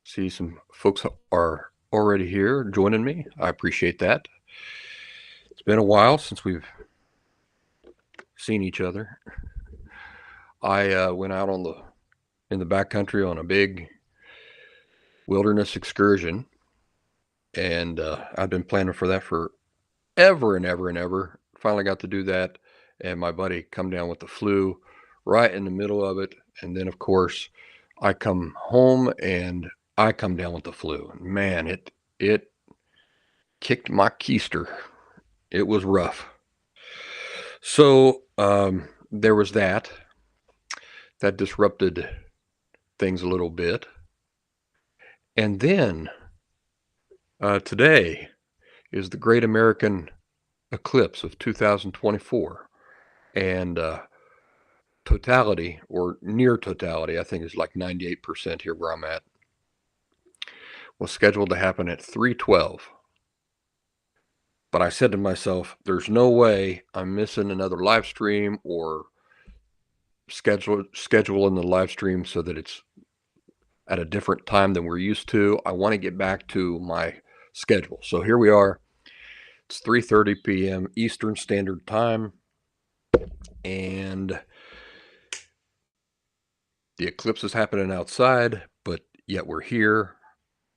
See some folks are already here joining me. I appreciate that. It's been a while since we've seen each other. I went out in the backcountry on a big wilderness excursion, and I've been planning for that for ever and ever and ever. Finally got to do that, and my buddy come down with the flu right in the middle of it, and then of course I come home and I come down with the flu. Man, it kicked my keister. It was rough. So there was that disrupted things a little bit. And then today is the Great American Eclipse of 2024. And totality, or near totality, I think is like 98% here where I'm at, was scheduled to happen at 3:12. But I said to myself, there's no way I'm missing another live stream or scheduling the live stream so that it's at a different time than we're used to. I want to get back to my schedule. So here we are. It's 3:30 p.m. Eastern Standard Time, and the eclipse is happening outside, but yet we're here.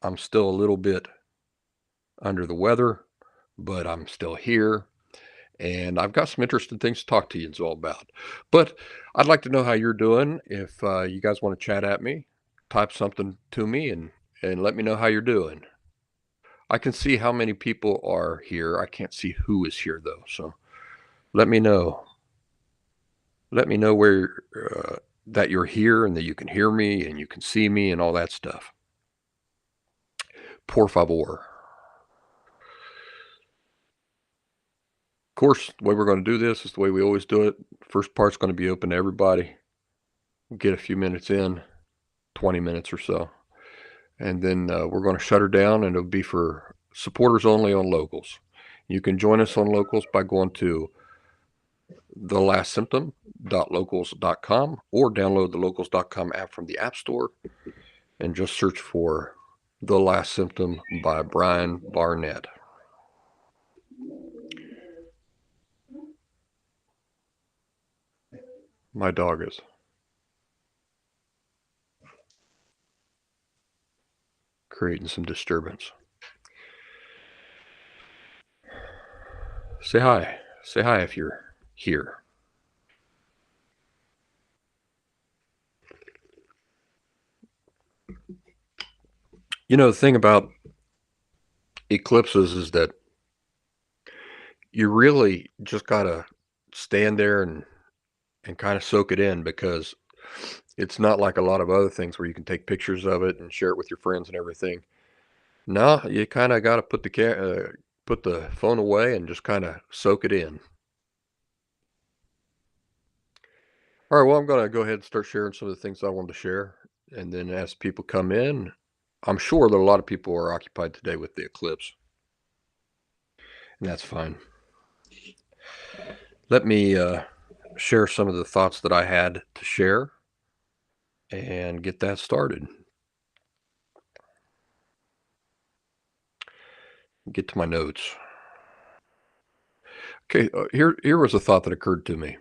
I'm still a little bit under the weather, but I'm still here. And I've got some interesting things to talk to you all about. But I'd like to know how you're doing. If you guys want to chat at me, type something to me and let me know how you're doing. I can see how many people are here. I can't see who is here though. So let me know. Let me know where that you're here and that you can hear me and you can see me and all that stuff. Por favor. Of course, the way we're going to do this is the way we always do it. First part's going to be open to everybody. We'll get a few minutes in, 20 minutes or so. And then we're going to shut her down, and it'll be for supporters only on Locals. You can join us on Locals by going to thelastsymptom.locals.com or download the locals.com app from the App Store and just search for The Last Symptom by Brian Barnett. My dog is creating some disturbance. Say hi. Say hi if you're here. You know, the thing about eclipses is that you really just got to stand there and kind of soak it in, because it's not like a lot of other things where you can take pictures of it and share it with your friends and everything. No, you kind of got to put the phone away and just kind of soak it in. All right, well, I'm going to go ahead and start sharing some of the things I wanted to share. And then as people come in, I'm sure that a lot of people are occupied today with the eclipse. And that's fine. Let me share some of the thoughts that I had to share and get that started. Get to my notes. Okay, here was a thought that occurred to me.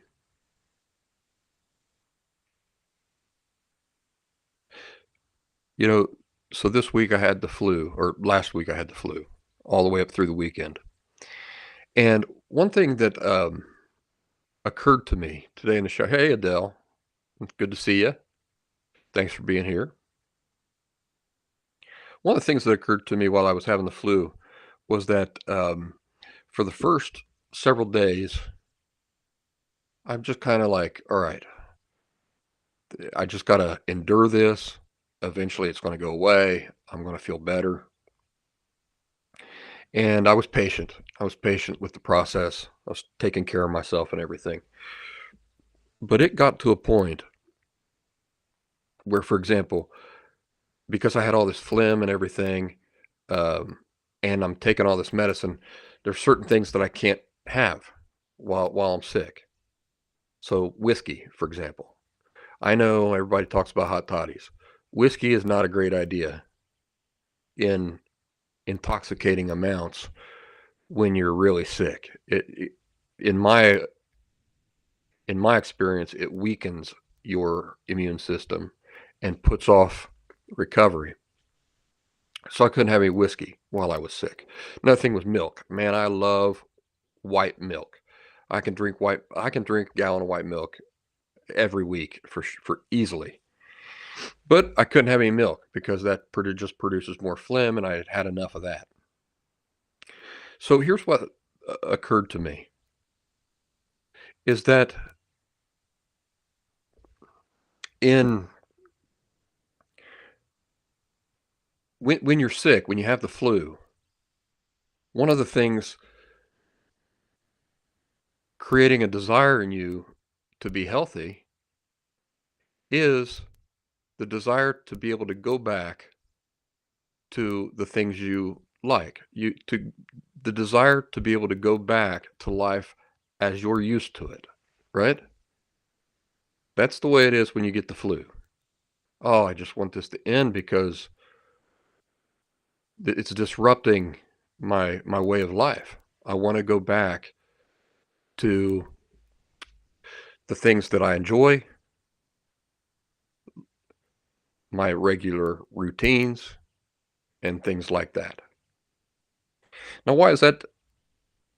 You know, so this week I had the flu, or last week I had the flu, all the way up through the weekend. And one thing that occurred to me today in the show, hey Adele, it's good to see you. Thanks for being here. One of the things that occurred to me while I was having the flu was that for the first several days, I'm just kind of like, all right, I just got to endure this. Eventually it's going to go away. I'm going to feel better. And I was patient. I was patient with the process. I was taking care of myself and everything. But it got to a point where, for example, because I had all this phlegm and everything, and I'm taking all this medicine, there's certain things that I can't have while I'm sick. So whiskey, for example. I know everybody talks about hot toddies. Whiskey is not a great idea in intoxicating amounts when you're really sick. In my experience, it weakens your immune system and puts off recovery. So I couldn't have any whiskey while I was sick. Another thing was milk. Man, I love white milk. I can drink a gallon of white milk every week for easily. But I couldn't have any milk because that just produces more phlegm, and I had had enough of that. So here's what occurred to me is that in when you're sick, when you have the flu, one of the things creating a desire in you to be healthy is the desire to be able to go back to the things you like. The desire to be able to go back to life as you're used to it, right? That's the way it is when you get the flu. Oh, I just want this to end because it's disrupting my way of life. I want to go back to the things that I enjoy, my regular routines, and things like that. Now, why is that?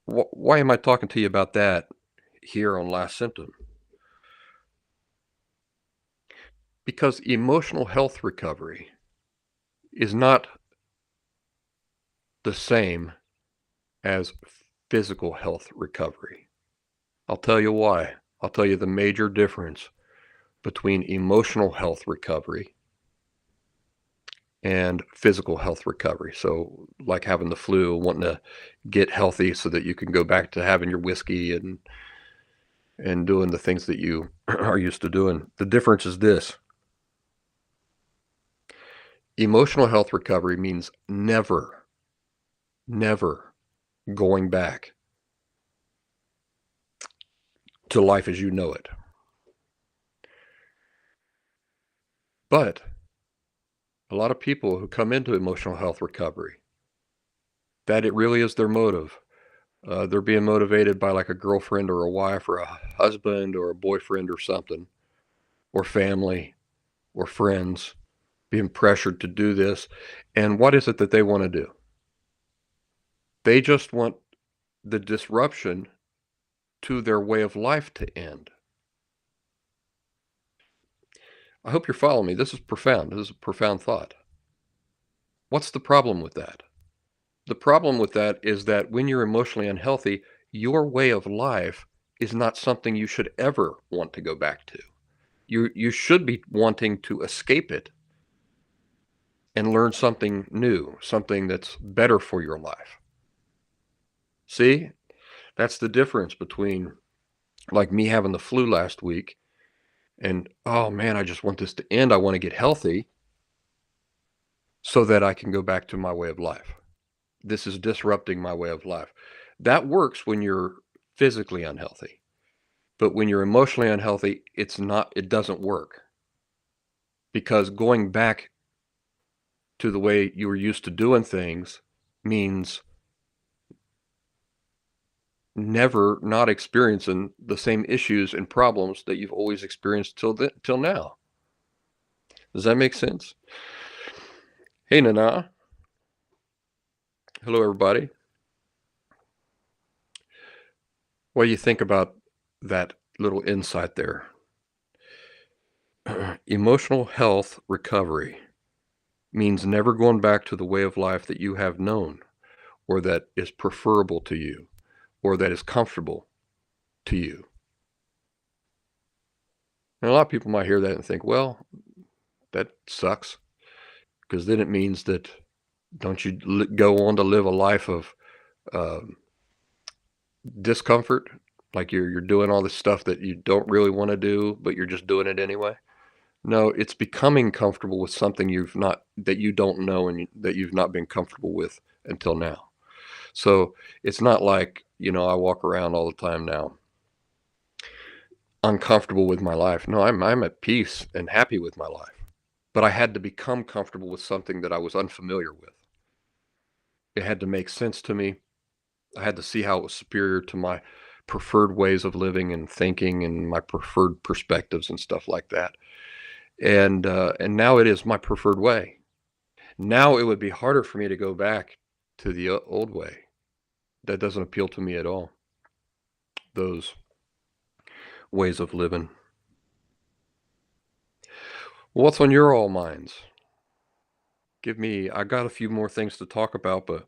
Why am I talking to you about that here on Last Symptom? Because emotional health recovery is not the same as physical health recovery. I'll tell you why. I'll tell you the major difference between emotional health recovery and physical health recovery. So, like having the flu, wanting to get healthy so that you can go back to having your whiskey and doing the things that you are used to doing. The difference is this. Emotional health recovery means never going back to life as you know it. But a lot of people who come into emotional health recovery, that it really is their motive. They're being motivated by like a girlfriend or a wife or a husband or a boyfriend or something, or family or friends being pressured to do this. And what is it that they want to do? They just want the disruption to their way of life to end. I hope you're following me. This is profound. This is a profound thought. What's the problem with that? The problem with that is that when you're emotionally unhealthy, your way of life is not something you should ever want to go back to. You should be wanting to escape it and learn something new, something that's better for your life. See? That's the difference between like me having the flu last week and, oh man, I just want this to end. I want to get healthy so that I can go back to my way of life. This is disrupting my way of life. That works when you're physically unhealthy. But when you're emotionally unhealthy, it doesn't work. Because going back to the way you were used to doing things means never not experiencing the same issues and problems that you've always experienced till now. Does that make sense? Hey, Nana. Hello, everybody. What do you think about that little insight there? Emotional health recovery means never going back to the way of life that you have known, or that is preferable to you, or that is comfortable to you. And a lot of people might hear that and think, well, that sucks, because then it means that don't you go on to live a life of discomfort, like you're doing all this stuff that you don't really want to do, but you're just doing it anyway. No, it's becoming comfortable with something that you don't know and that you've not been comfortable with until now. So it's not like, I walk around all the time now uncomfortable with my life. No, I'm at peace and happy with my life. But I had to become comfortable with something that I was unfamiliar with. it had to make sense to me. I had to see how it was superior to my preferred ways of living and thinking and my preferred perspectives and stuff like that. And now it is my preferred way. Now it would be harder for me to go back to the old way. That doesn't appeal to me at all. Those ways of living. Well, what's on your all minds? I got a few more things to talk about, but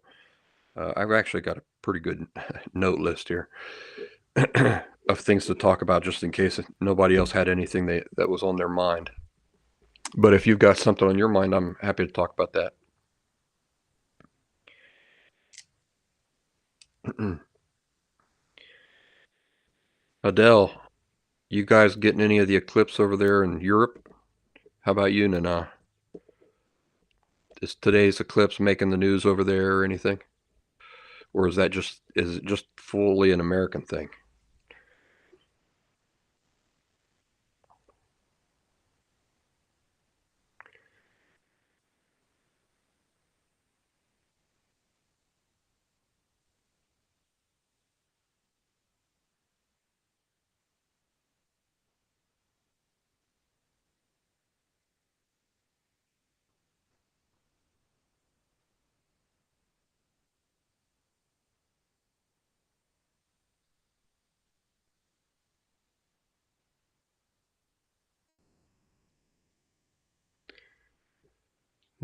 I've actually got a pretty good note list here of things to talk about just in case nobody else had anything that was on their mind. But if you've got something on your mind, I'm happy to talk about that. Adele, you guys getting any of the eclipse over there in Europe? How about you, Nana? Is today's eclipse making the news over there or anything? Or is it just fully an American thing?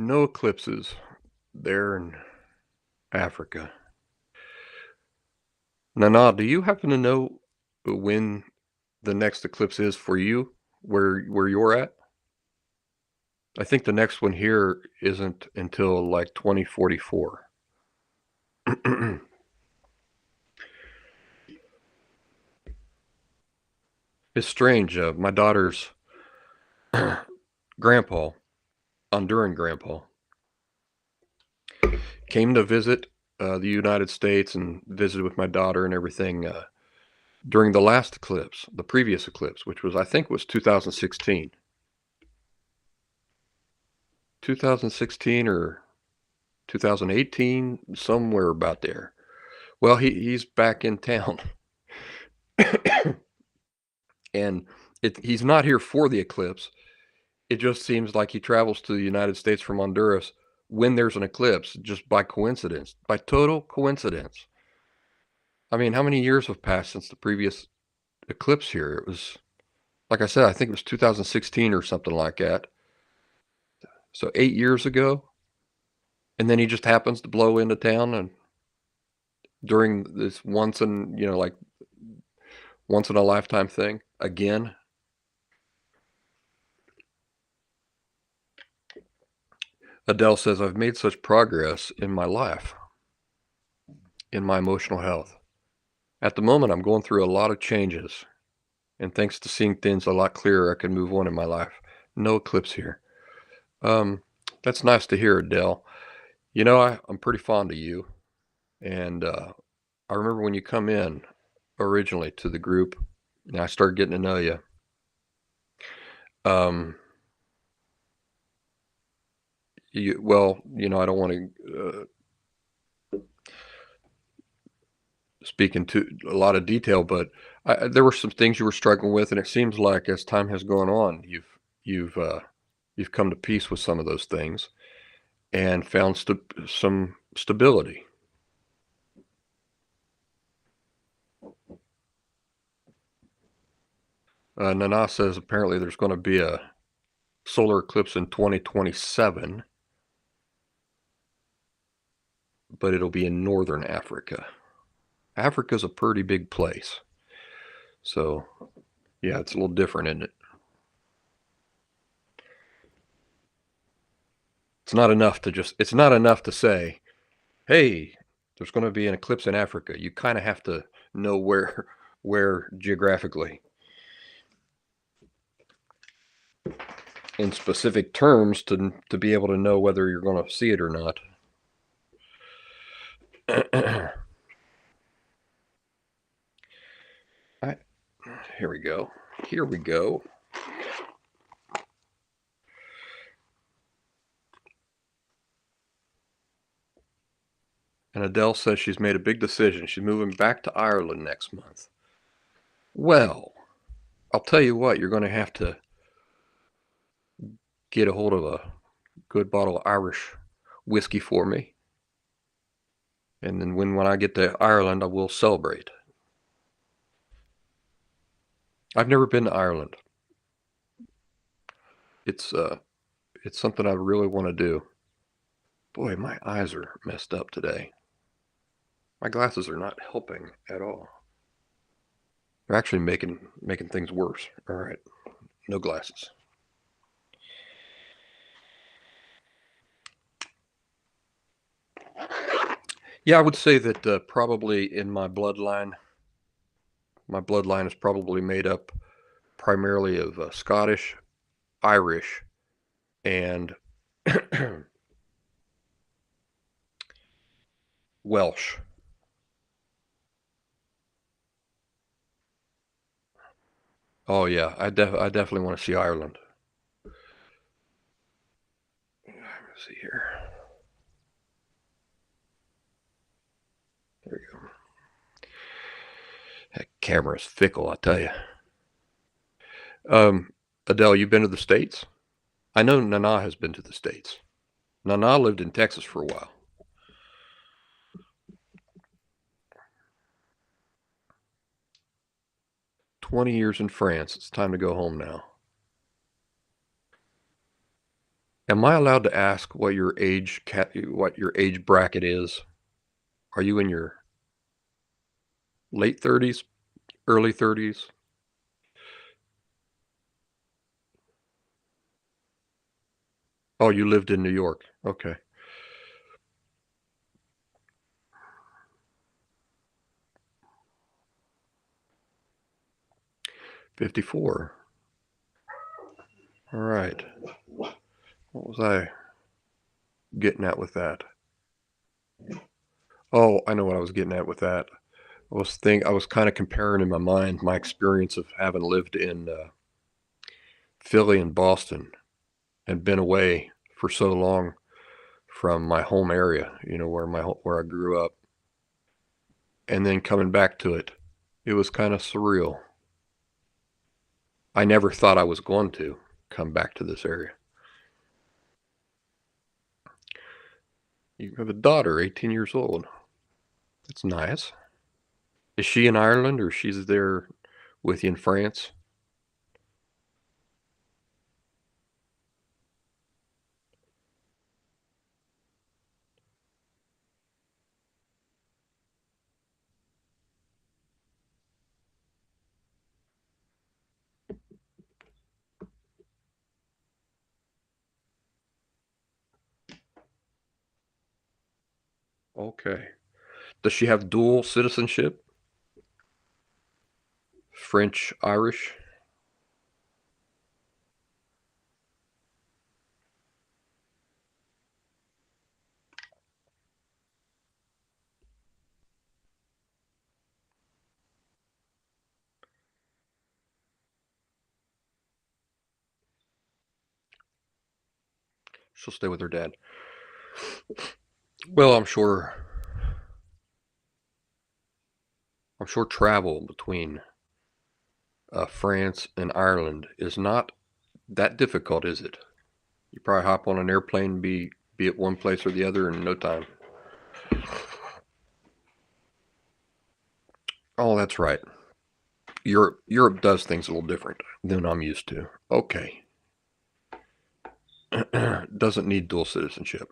No eclipses there in Africa. Nana, do you happen to know when the next eclipse is for you, where you're at? I think the next one here isn't until like 2044. It's strange. My daughter's grandpa, Honduran grandpa, came to visit the United States and visited with my daughter and everything during the last eclipse, the previous eclipse, which was, I think, was 2016. 2016 or 2018, somewhere about there. Well, he's back in town, and he's not here for the eclipse. It just seems like he travels to the United States from Honduras when there's an eclipse, just by coincidence, by total coincidence. I mean, how many years have passed since the previous eclipse here? It was, like I said, I think it was 2016 or something like that. So 8 years ago, and then he just happens to blow into town and during this like once in a lifetime thing again. Adele says, I've made such progress in my life, in my emotional health. At the moment, I'm going through a lot of changes, and thanks to seeing things a lot clearer, I can move on in my life. No eclipse here. Um, that's nice to hear, Adele. You know, I'm pretty fond of you, and I remember when you come in originally to the group, and I started getting to know you. Um, I don't want to speak into a lot of detail, but there were some things you were struggling with, and it seems like as time has gone on, you've come to peace with some of those things and found some stability. Nana says apparently there's going to be a solar eclipse in 2027, but it'll be in northern Africa. Africa's a pretty big place. So, yeah, it's a little different, isn't it? It's not enough to say, "Hey, there's going to be an eclipse in Africa." You kind of have to know where geographically in specific terms to be able to know whether you're going to see it or not. Here we go. Here we go. And Adele says she's made a big decision. She's moving back to Ireland next month. Well, I'll tell you what, you're going to have to get a hold of a good bottle of Irish whiskey for me. And then when I get to Ireland, I will celebrate. I've never been to Ireland. It's something I really want to do. Boy, my eyes are messed up today. My glasses are not helping at all. They're actually making things worse. All right, no glasses. Yeah, I would say that probably in my bloodline is probably made up primarily of Scottish, Irish, and Welsh. Oh yeah, I definitely want to see Ireland. Let's see here. There you go. That camera's fickle, I tell you. Adele, you've been to the States? I know Nana has been to the States. Nana lived in Texas for a while. 20 years in France. It's time to go home now. Am I allowed to ask what your age bracket is? Are you in your late 30s, early 30s? Oh, you lived in New York. Okay. 54. All right. What was I getting at with that? Oh, I know what I was getting at with that. I was kind of comparing in my mind my experience of having lived in Philly and Boston and been away for so long from my home area, where I grew up, and then coming back to it. It was kind of surreal. I never thought I was going to come back to this area. You have a daughter, 18 years old. That's nice. Is she in Ireland or she's there with you in France? Okay. Does she have dual citizenship? French, Irish? She'll stay with her dad. Well, I'm sure travel between France and Ireland is not that difficult, is it? You probably hop on an airplane, be at one place or the other in no time. Oh, that's right. Europe does things a little different than I'm used to. Okay. Doesn't need dual citizenship.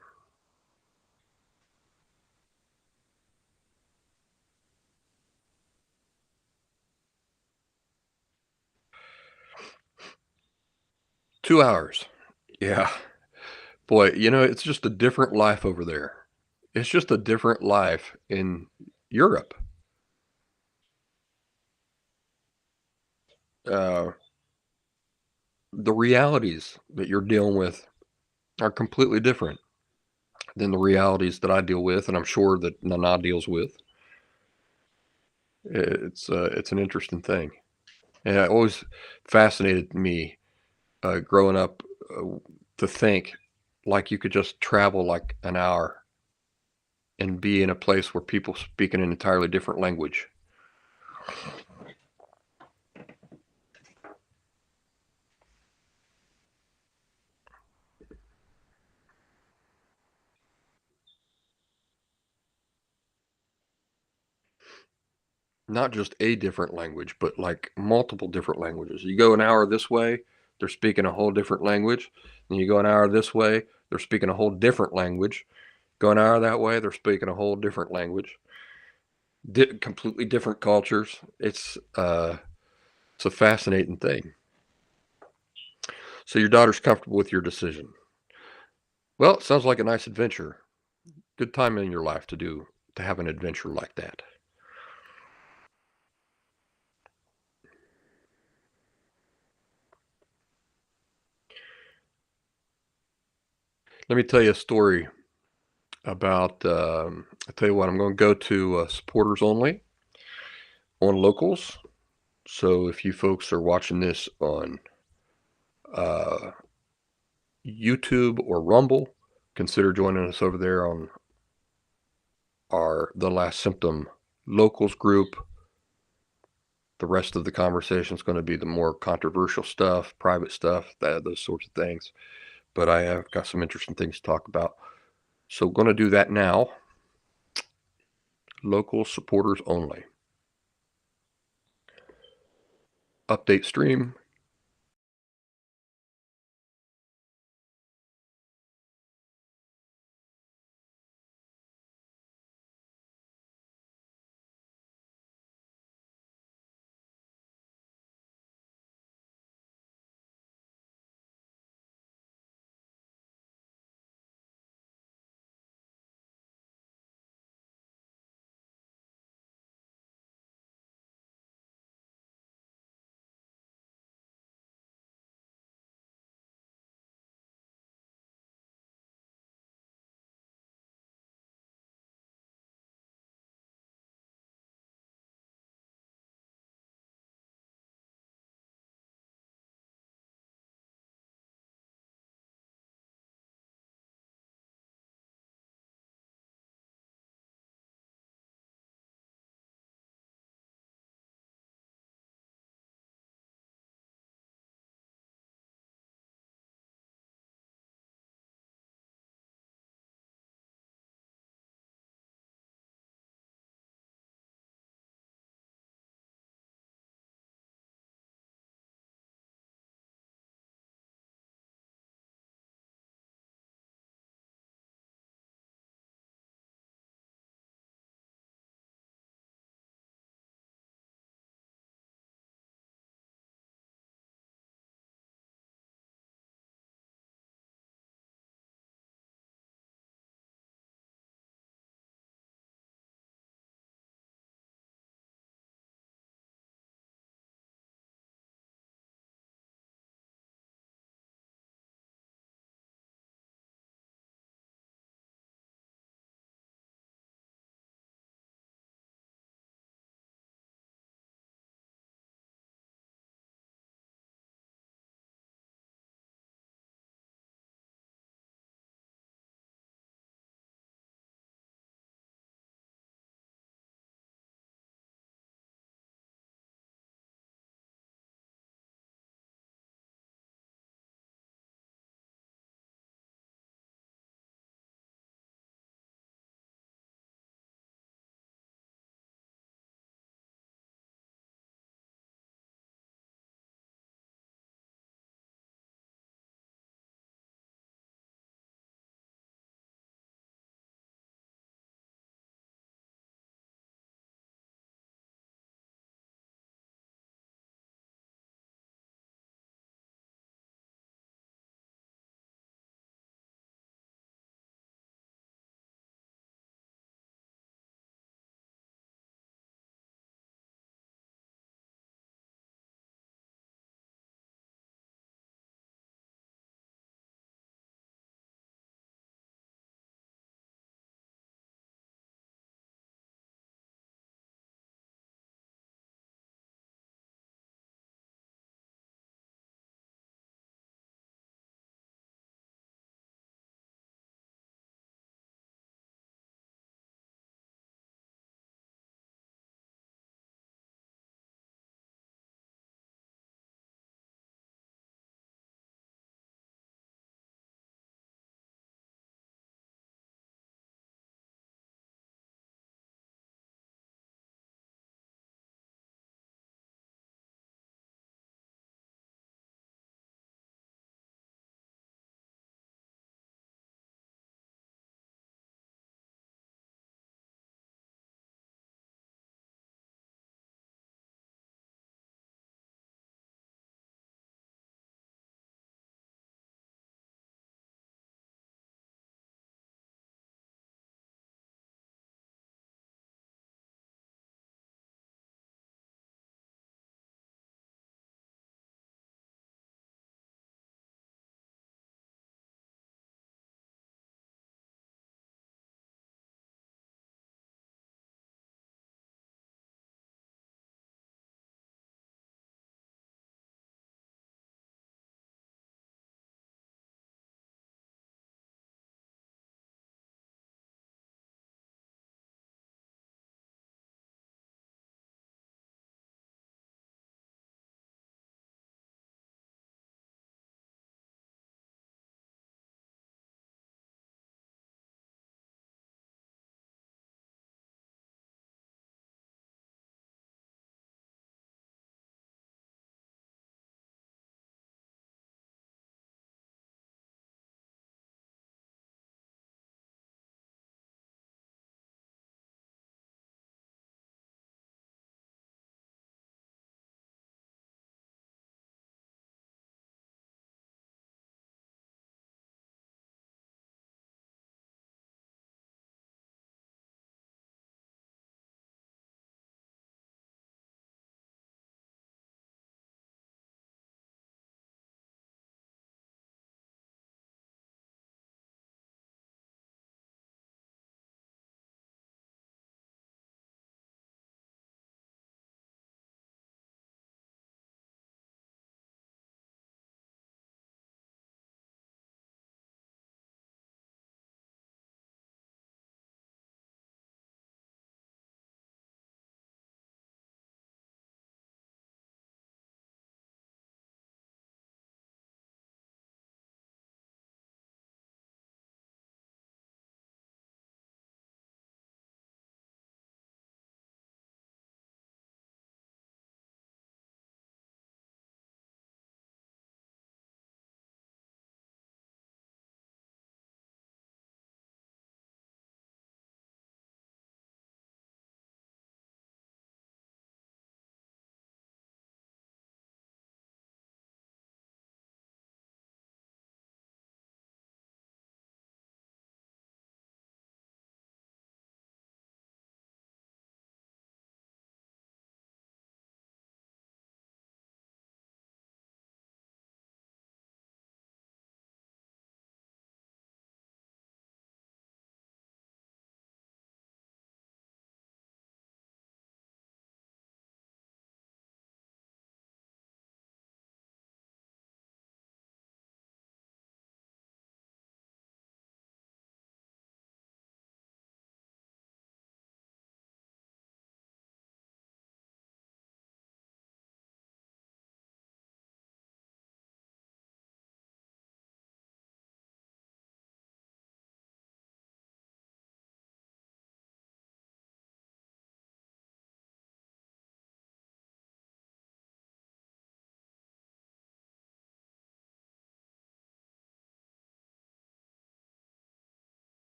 $2. Yeah. Boy, it's just a different life over there. It's just a different life in Europe. Uh, the realities that you're dealing with are completely different than the realities that I deal with, and I'm sure that Nana deals with. It's an interesting thing, and it always fascinated me growing up to think like you could just travel like an hour and be in a place where people speak an entirely different language. Not just a different language, but like multiple different languages. You go an hour this way, they're speaking a whole different language. And you go an hour this way, they're speaking a whole different language. Go an hour that way, they're speaking a whole different language. Completely different cultures. It's a fascinating thing. So your daughter's comfortable with your decision. Well, it sounds like a nice adventure. Good time in your life to have an adventure like that. Let me tell you a story about. I tell you what, I'm going to go to supporters only on locals. So if you folks are watching this on uh, YouTube or Rumble, consider joining us over there on our The Last Symptom Locals group. The rest of the conversation is going to be the more controversial stuff, private stuff, those sorts of things. But I have got some interesting things to talk about. So going to do that now. Local supporters only. Update stream.